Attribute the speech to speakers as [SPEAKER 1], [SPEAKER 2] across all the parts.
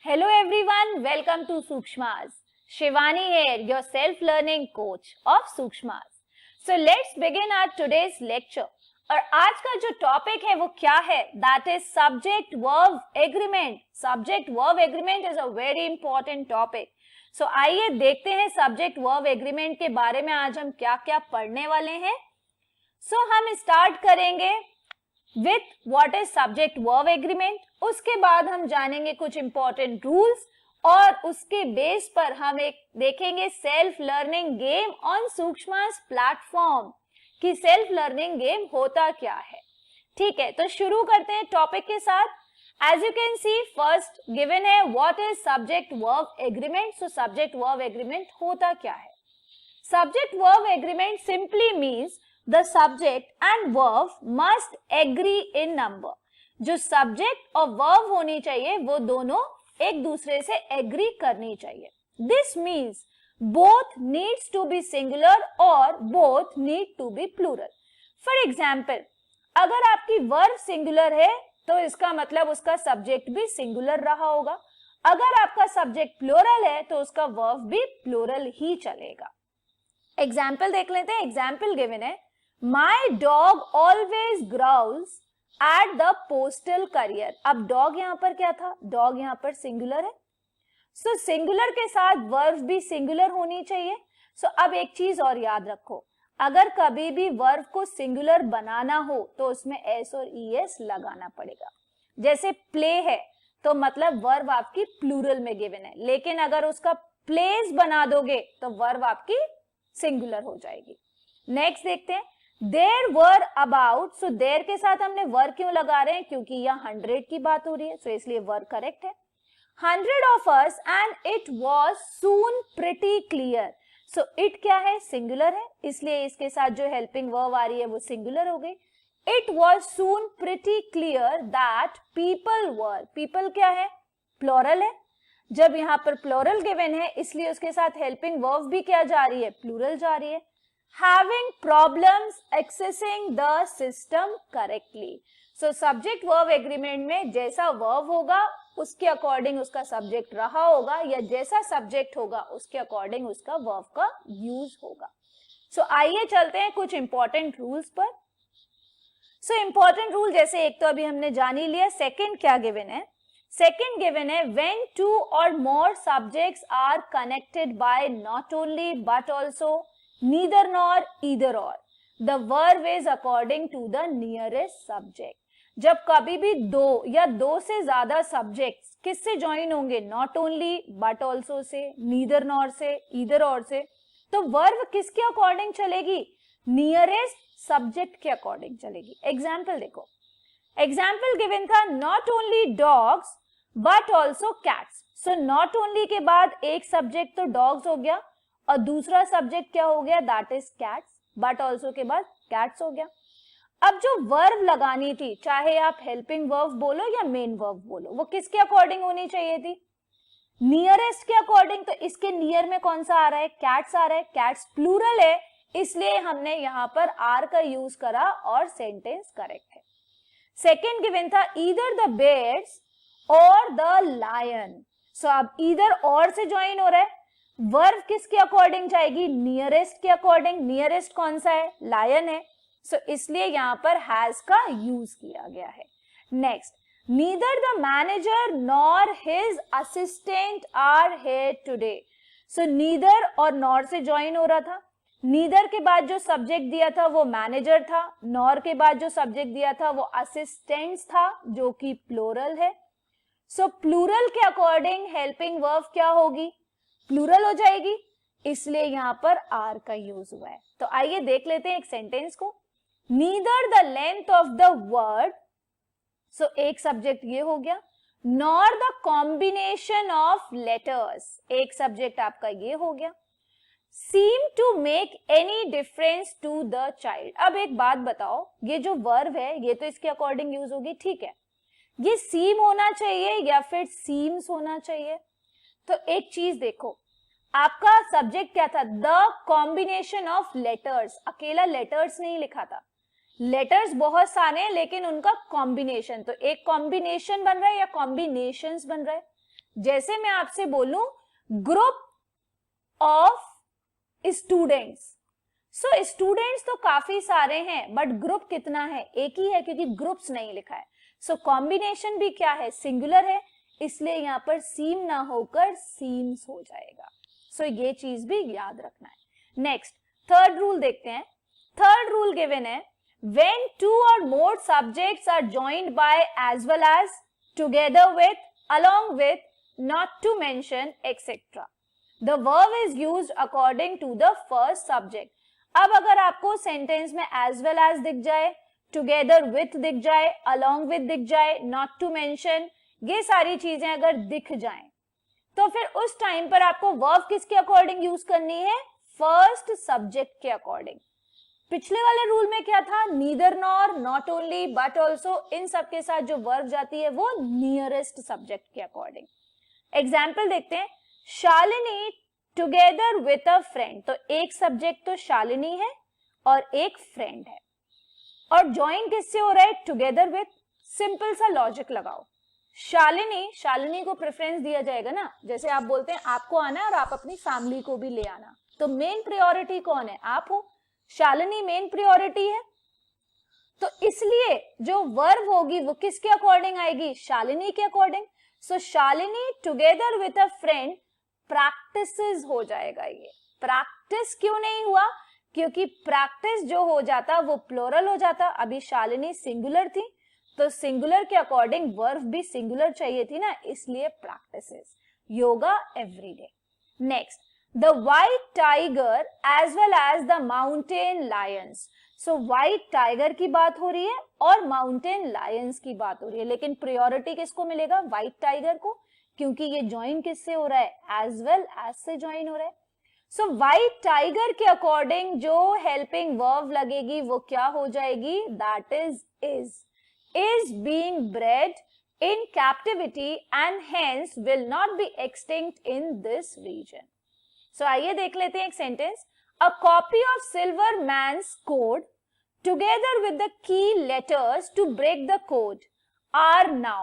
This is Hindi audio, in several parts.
[SPEAKER 1] Hello everyone, welcome to Sukshmas. Shivani here, your self-learning coach of Sukshmas. So let's begin our today's lecture. और आज का जो टॉपिक है वो क्या है? That is subject verb agreement. Subject verb agreement is a very important topic. So आइए देखते हैं subject verb agreement के बारे में आज हम क्या क्या पढ़ने वाले हैं. So हम स्टार्ट करेंगे with what is subject verb agreement. उसके बाद हम जानेंगे कुछ इंपॉर्टेंट रूल्स और उसके बेस पर हम एक देखेंगे सेल्फ लर्निंग गेम ऑन सूक्ष्मास प्लेटफॉर्म कि सेल्फ लर्निंग गेम होता क्या है. ठीक है, तो शुरू करते हैं टॉपिक के साथ. As you can see first given है what is subject verb agreement. So subject verb agreement होता क्या है? Subject verb agreement simply means the subject and verb must agree in number. जो सब्जेक्ट और वर्ब होनी चाहिए वो दोनों एक दूसरे से एग्री करनी चाहिए. This means both needs to be singular और both need to be plural. For example, अगर आपकी वर्ब सिंगुलर है तो इसका मतलब उसका सब्जेक्ट भी सिंगुलर रहा होगा. अगर आपका सब्जेक्ट प्लूरल है तो उसका वर्ब भी प्लूरल ही चलेगा. एग्जाम्पल देख लेते हैं. एग्जाम्पल गिवन है My dog always growls at the postal courier. अब dog यहाँ पर क्या था? dog यहाँ पर सिंगुलर है. So सिंगुलर के साथ वर्ब भी सिंगुलर होनी चाहिए. So अब एक चीज और याद रखो, अगर कभी भी वर्ब को सिंगुलर बनाना हो तो उसमें एस और ईएस लगाना पड़ेगा. जैसे प्ले है तो मतलब वर्ब आपकी प्लूरल में गिवन है, लेकिन अगर उसका प्लेस बना दोगे तो वर्ब आपकी सिंगुलर हो जाएगी. नेक्स्ट देखते हैं. There were about, so there के साथ हमने were क्यों लगा रहे हैं? क्योंकि यहाँ 100 की बात हो रही है, so इसलिए were करेक्ट है. 100 of us and it was soon pretty clear. So it क्या है? सिंगुलर है, इसलिए इसके साथ जो हेल्पिंग वर्ब आ रही है वो सिंगुलर हो गई. It was soon pretty clear that people were. People क्या है? प्लूरल है. जब यहाँ पर प्लूरल गिवन है इसलिए उसके साथ हेल्पिंग वर्ब भी क्या जा रही है? प्लूरल जा रही है. Having problems accessing the system correctly. So subject verb agreement में जैसा verb होगा उसके अकॉर्डिंग उसका सब्जेक्ट रहा होगा, या जैसा सब्जेक्ट होगा उसके अकॉर्डिंग उसका verb का यूज होगा. So आइए चलते हैं कुछ इंपॉर्टेंट रूल्स पर. So इंपॉर्टेंट रूल जैसे एक तो अभी हमने जान ही लिया. सेकेंड क्या गिवन है? सेकेंड गिवन है when two or more subjects are connected by not only but also neither nor either or, the verb is according to the nearest subject. जब कभी भी दो या दो से ज्यादा सब्जेक्ट्स किससे ज्वाइन होंगे? Not only but also say, neither nor से, ईदर और से, तो वर्ब किसके अकॉर्डिंग चलेगी? नियरेस्ट सब्जेक्ट के अकॉर्डिंग चलेगी. एग्जाम्पल देखो. एग्जाम्पल गिवन था not only dogs but also cats. So not only के बाद एक सब्जेक्ट तो डॉग्स हो गया और दूसरा सब्जेक्ट क्या हो गया? That is cats. But also के बाद कैट्स हो गया. अब जो वर्ब लगानी थी, चाहे आप हेल्पिंग वर्ब बोलो या मेन वर्ब बोलो, वो किसके अकॉर्डिंग होनी चाहिए थी? नियरेस्ट के अकॉर्डिंग. तो इसके नियर में कौन सा आ रहा है? कैट्स आ रहा है. कैट्स प्लूरल है इसलिए हमने यहाँ पर आर का यूज करा और सेंटेंस करेक्ट है. सेकेंड गिवन था ईदर द बेयर्स और द लायन. सो अब ईदर और से ज्वाइन हो रहा है. वर्ब किसके अकॉर्डिंग जाएगी? नियरेस्ट के अकॉर्डिंग. नियरेस्ट कौन सा है? लायन है. सो इसलिए यहां पर हैज का यूज किया गया है. Next, neither the manager nor his assistant are here today. So neither और नॉर से ज्वाइन हो रहा था. नीदर के बाद जो सब्जेक्ट दिया था वो मैनेजर था. नॉर के बाद जो सब्जेक्ट दिया था वो असिस्टेंट था जो कि प्लूरल है. सो प्लूरल के अकॉर्डिंग हेल्पिंग वर्ब क्या होगी? प्लूरल हो जाएगी, इसलिए यहां पर आर का यूज हुआ है. तो आइए देख लेते हैं एक सेंटेंस को. Neither the length of the word, so एक सब्जेक्ट ये हो गया, nor the combination of letters, एक सब्जेक्ट आपका ये हो गया, seem to make any difference to the child. अब एक बात बताओ, ये जो वर्ब है ये तो इसके अकॉर्डिंग यूज होगी, ठीक है, ये सीम होना चाहिए या फिर सीम्स होना चाहिए? तो एक चीज देखो, आपका सब्जेक्ट क्या था? The combination of letters. अकेला लेटर्स नहीं लिखा था, लेटर्स बहुत सारे हैं लेकिन उनका कॉम्बिनेशन. तो एक कॉम्बिनेशन बन रहा है या कॉम्बिनेशंस बन रहा है? जैसे मैं आपसे बोलूं group of students, so students तो काफी सारे हैं बट ग्रुप कितना है, एक ही है क्योंकि ग्रुप्स नहीं लिखा है। सो कॉम्बिनेशन भी क्या है, सिंगुलर है, इसलिए यहाँ पर सीम ना होकर सीम्स हो जाएगा। सो ये चीज भी याद रखना है। नेक्स्ट थर्ड रूल देखते हैं। थर्ड रूल गिवन है, when two or more subjects are joined by, as well as, together with, along with, not to mention, etc. The verb is used according to the first subject. अब अगर आपको सेंटेंस में as well as दिख जाए, together with दिख जाए, along with दिख जाए, not to mention, ये सारी चीजें अगर दिख जाएं, तो फिर उस टाइम पर आपको वर्ब किसके अकॉर्डिंग यूज करनी है, फर्स्ट सब्जेक्ट के अकॉर्डिंग। पिछले वाले रूल में क्या था, neither nor, not only, but also, इन सब के साथ जो वर्ब जाती है वो नियरेस्ट सब्जेक्ट के अकॉर्डिंग। एग्जाम्पल देखते हैं, Shalini together with a friend, तो एक सब्जेक्ट तो शालिनी है और एक फ्रेंड है, और ज्वाइन किससे हो रहा है, टुगेदर विथ। सिंपल सा लॉजिक लगाओ, शालिनी, शालिनी को प्रेफरेंस दिया जाएगा ना, जैसे आप बोलते हैं आपको आना है और आप अपनी फैमिली को भी ले आना, तो मेन प्रायोरिटी कौन है, आप हो, शालिनी मेन प्रायोरिटी है, तो इसलिए जो वर्ब होगी वो किसके अकॉर्डिंग आएगी, शालिनी के according. So Shalini together with a friend practices हो जाएगा। ये प्रैक्टिस क्यों नहीं हुआ, क्योंकि प्रैक्टिस जो हो जाता वो प्लूरल हो जाता, अभी शालिनी सिंगुलर थी, तो सिंगुलर के अकॉर्डिंग वर्ब भी सिंगुलर चाहिए थी ना, इसलिए practices. Yoga everyday. Next, the white tiger as well as the mountain lions. So white tiger की बात हो रही है और mountain lions की बात हो रही है, लेकिन priority किसको मिलेगा, white tiger को, क्योंकि ये join किससे हो रहा है, as well as से join हो रहा है। So white tiger के according जो helping verb लगेगी वो क्या हो जाएगी, that is being bred in captivity and hence will not be extinct in this region. So आइए देख लेते हैं एक sentence, a copy of silver man's code together with the key letters to break the code are now.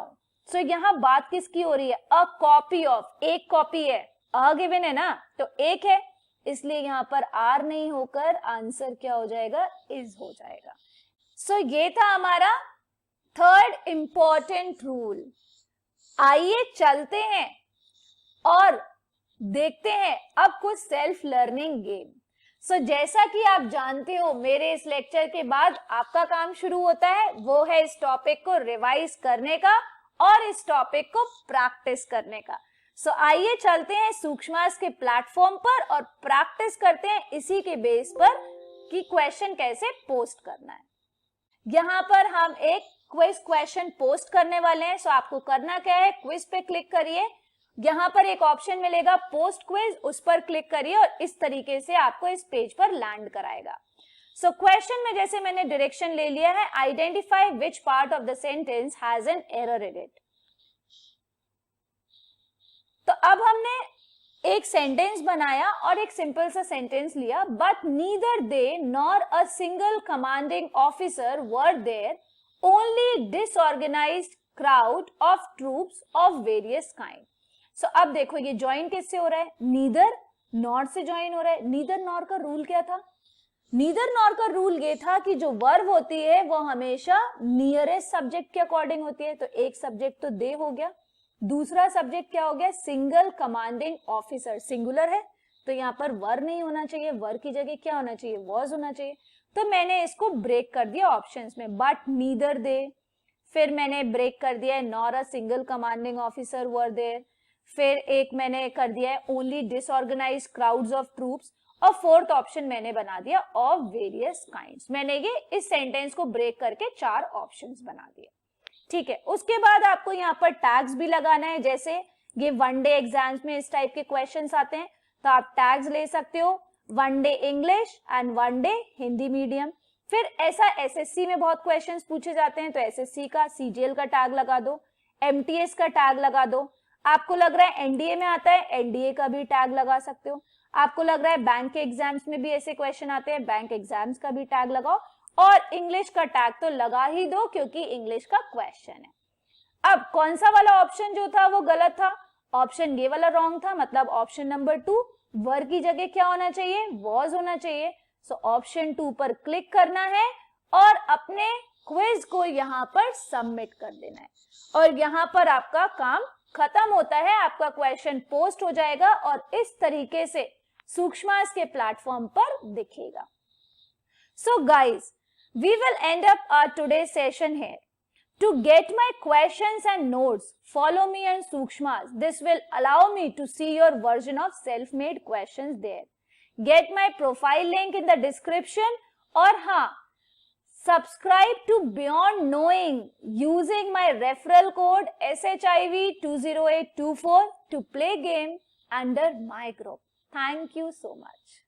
[SPEAKER 1] So यहाँ बात किसकी हो रही है, a copy of, एक कॉपी है, a given है ना, तो एक है, इसलिए यहाँ पर are नहीं होकर आंसर क्या हो जाएगा, is हो जाएगा। So ये था हमारा थर्ड इंपॉर्टेंट रूल। आइए चलते हैं और देखते हैं अब कुछ सेल्फ लर्निंग गेम। सो जैसा कि आप जानते हो मेरे इस लेक्चर के बाद आपका काम शुरू होता है, वो है इस टॉपिक को रिवाइज करने का और इस टॉपिक को प्रैक्टिस करने का। सो आइए चलते हैं सूक्ष्मास के प्लेटफॉर्म पर और प्रैक्टिस करते हैं इसी के बेस पर कि क्वेश्चन कैसे पोस्ट करना है। यहाँ पर हम एक क्विज क्वेश्चन पोस्ट करने वाले हैं। सो आपको करना क्या है, क्विज पे क्लिक करिए, यहाँ पर एक ऑप्शन मिलेगा पोस्ट क्विज, उस पर क्लिक करिए और इस तरीके से आपको इस पेज पर लैंड कराएगा। सो क्वेश्चन में जैसे मैंने डायरेक्शन ले लिया है, identify which part of the sentence has an error in it. तो अब हमने एक सेंटेंस बनाया और एक सिंपल सा सेंटेंस लिया, but neither they nor a single commanding officer were there, only disorganised crowd of troops of various kind. So अब देखो ये ज्वाइन किससे हो रहा है, नीदर नॉर से ज्वाइन हो रहा है। नीदर नॉर का रूल क्या था, नीदर नॉर का रूल ये था कि जो वर्ब होती है वो हमेशा नियरेस्ट सब्जेक्ट के अकॉर्डिंग होती है, तो एक सब्जेक्ट तो दे हो गया, दूसरा सब्जेक्ट क्या हो गया, सिंगल कमांडिंग ऑफिसर, सिंगुलर है तो यहाँ पर वर नहीं होना चाहिए, वर की जगह क्या होना चाहिए, वॉज होना चाहिए। तो मैंने इसको ब्रेक कर दिया ऑप्शंस में, बट नीदर दे, फिर मैंने ब्रेक कर दिया है nor a single commanding officer were there, फिर एक मैंने कर दिया है only disorganised crowds of troops, और फोर्थ ऑप्शन मैंने बना दिया ऑफ वेरियस काइंड्स। मैंने ये इस सेंटेंस को ब्रेक करके 4 ऑप्शंस बना दिए। ठीक है, उसके बाद आपको यहाँ पर टैग्स भी लगाना है, जैसे ये वनडे एग्जाम्स में इस टाइप के क्वेश्चंस आते हैं तो आप टैग्स ले सकते हो, one day English and one day Hindi medium. फिर ऐसा एसएससी में बहुत क्वेश्चंस पूछे जाते हैं तो एसएससी का सीजीएल का टैग लगा दो, एमटीएस का टैग लगा दो। आपको लग रहा है एनडीए में आता है, एनडीए का भी टैग लगा सकते हो। आपको लग रहा है बैंक के एग्जाम्स में भी ऐसे क्वेश्चन आते हैं, बैंक एग्जाम्स का भी टैग लगाओ, और इंग्लिश का टैग तो लगा ही दो क्योंकि इंग्लिश का क्वेश्चन है। अब कौन सा वाला ऑप्शन जो था वो गलत था, ऑप्शन ये वाला रॉन्ग था, मतलब ऑप्शन नंबर 2 वर की जगह क्या होना चाहिए, वॉज होना चाहिए। सो ऑप्शन 2 पर क्लिक करना है और अपने क्विज को यहाँ पर सबमिट कर देना है और यहाँ पर आपका काम खत्म होता है, आपका क्वेश्चन पोस्ट हो जाएगा और इस तरीके से सूक्ष्मास के प्लेटफॉर्म पर दिखेगा। So guys, we will end up our today session here. To get my questions and notes, follow me on Sukshmas. This will allow me to see your version of self-made questions there. Get my profile link in the description और हाँ, subscribe to Beyond Knowing using my referral code SHIV20824 to play game under my group. Thank you so much.